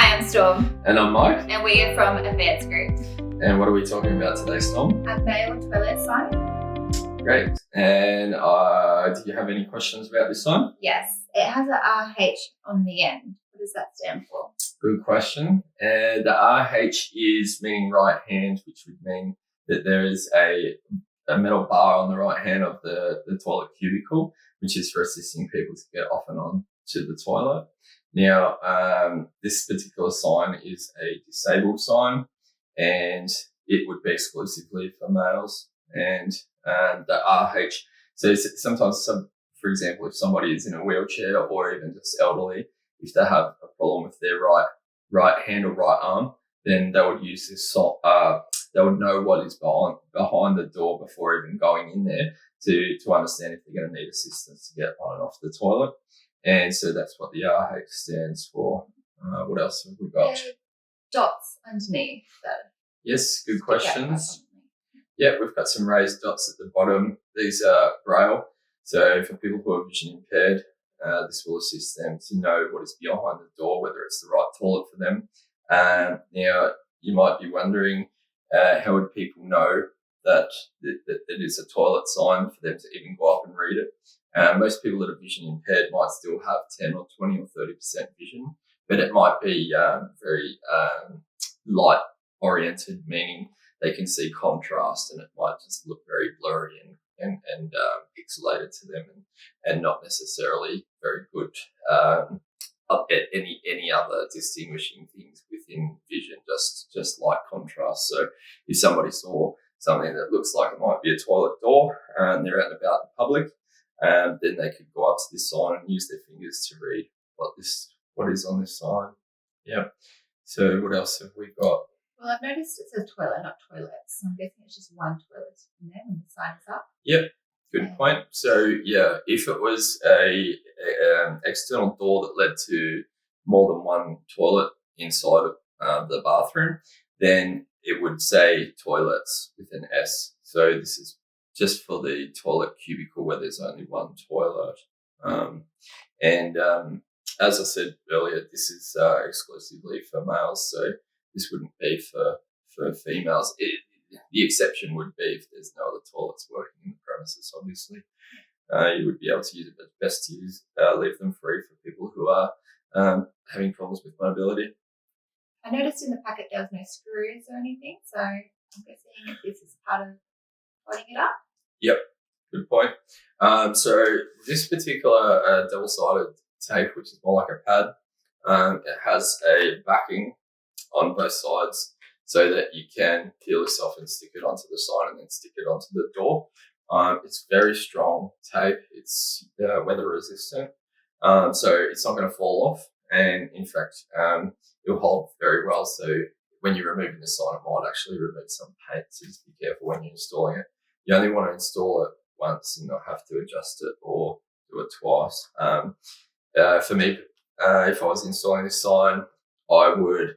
Hi, I'm Storm. And I'm Mike. And we are from Advanced Group. And what are we talking about today, Storm? A male toilet sign. Great. And do you have any questions about this sign? Yes, it has a RH on the end. What does that stand for? Good question. The RH is meaning right hand, which would mean that there is a metal bar on the right hand of the toilet cubicle, which is for assisting people to get off and on to the toilet. Now, this particular sign is a disabled sign, and it would be exclusively for males. And the RH, so sometimes, for example, if somebody is in a wheelchair or even just elderly, if they have a problem with their right hand or right arm, then they would use this. They would know what is behind the door before even going in there to understand if they're going to need assistance to get on and off the toilet. And so that's what the RH stands for. What else have we got? Dots underneath. Yes, good questions. Yeah, we've got some raised dots at the bottom. These are Braille. So for people who are vision impaired, this will assist them to know what is behind the door, whether it's the right toilet for them. Now, you might be wondering, how would people know that it is a toilet sign for them to even go up and read it? Most people that are vision impaired might still have 10 or 20 or 30% vision, but it might be very light oriented, meaning they can see contrast, and it might just look very blurry and pixelated to them, and not necessarily very good at any other distinguishing things within vision, just light contrast. So if somebody saw something that looks like it might be a toilet door and they're out and about in public, then they could go up to this sign and use their fingers to read what is on this sign. Yeah. So what else have we got? Well, I've noticed it says toilet, not toilets. I'm guessing it's just one toilet in there when the sign is up. Yep. Good point. So yeah, if it was a external door that led to more than one toilet inside of the bathroom, then it would say toilets with an S. So this is just for the toilet cubicle where there's only one toilet. As I said earlier, this is exclusively for males, so this wouldn't be for females. The exception would be if there's no other toilets working in the premises, obviously. You would be able to use it, but best to leave them free for people who are having problems with mobility. I noticed in the packet there was no screws or anything, so I'm guessing this is part of holding it up. Yep, good point. So this particular double-sided tape, which is more like a pad, it has a backing on both sides so that you can peel this off and stick it onto the sign and then stick it onto the door. It's very strong tape. It's weather resistant, so it's not going to fall off. And in fact, it'll hold very well. So when you're removing the sign, it might actually remove some paint. So just be careful when you're installing it. You only want to install it once and not have to adjust it or do it twice. For me, if I was installing this sign, I would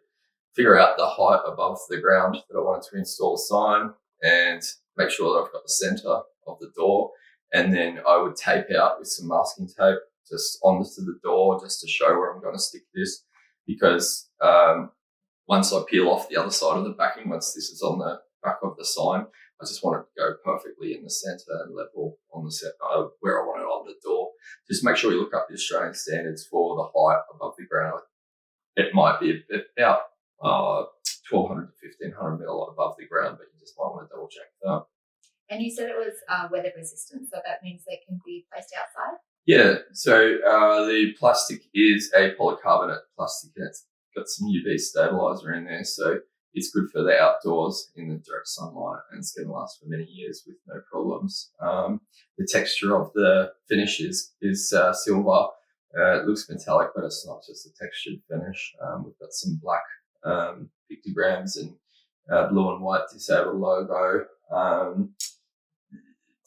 figure out the height above the ground that I wanted to install a sign and make sure that I've got the center of the door. And then I would tape out with some masking tape just onto the door just to show where I'm going to stick this. Because once I peel off the other side of the backing, once this is on the back of the sign, I just want it to go perfectly in the center and level on the set where I want it on the door. Just make sure you look up the Australian standards for the height above the ground. It might be about 1,200 to 1,500 mil above the ground, but you just might want to double check that. And you said it was weather resistant, so that means they can be placed outside? Yeah, so the plastic is a polycarbonate plastic, and it's got some UV stabilizer in there, so it's good for the outdoors in the direct sunlight, and it's going to last for many years with no problems. The texture of the finish is silver. It looks metallic, but it's not just a textured finish. We've got some black pictograms and blue and white disabled logo.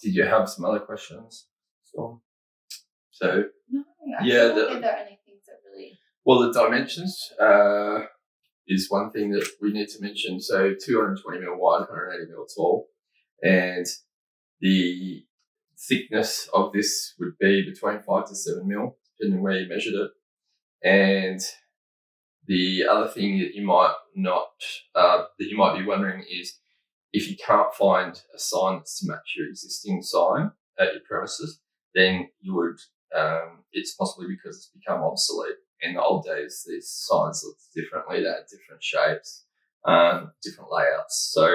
Did you have some other questions? So no, yeah, there are any things that really. Well, the dimensions is one thing that we need to mention. So 220 mil wide, 180 mil tall, and the thickness of this would be between 5 to 7 mil, depending where you measured it. And The other thing that you might not that you might be wondering is if you can't find a sign that's to match your existing sign at your premises, then you would it's possibly because it's become obsolete. In the old days, these signs looked differently; they had different shapes, different layouts. So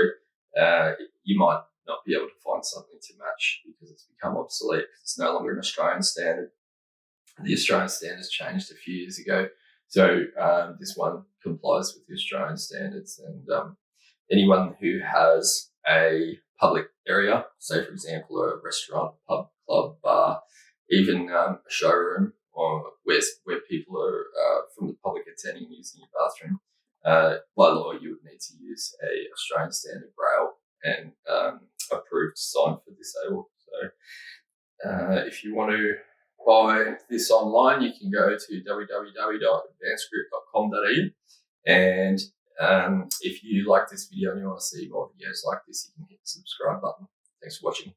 you might not be able to find something to match because it's become obsolete. It's no longer an Australian standard. The Australian standards changed a few years ago, so this one complies with the Australian standards. And anyone who has a public area, say for example a restaurant, pub, club, bar, even a showroom, or where people are from the public attending using your bathroom, by law you would need to use a Australian standard Braille and approved sign for disabled. So if you want to buy this online, you can go to www.advancedgroup.com.au, and if you like this video and you want to see more videos like this, you can hit the subscribe button. Thanks for watching.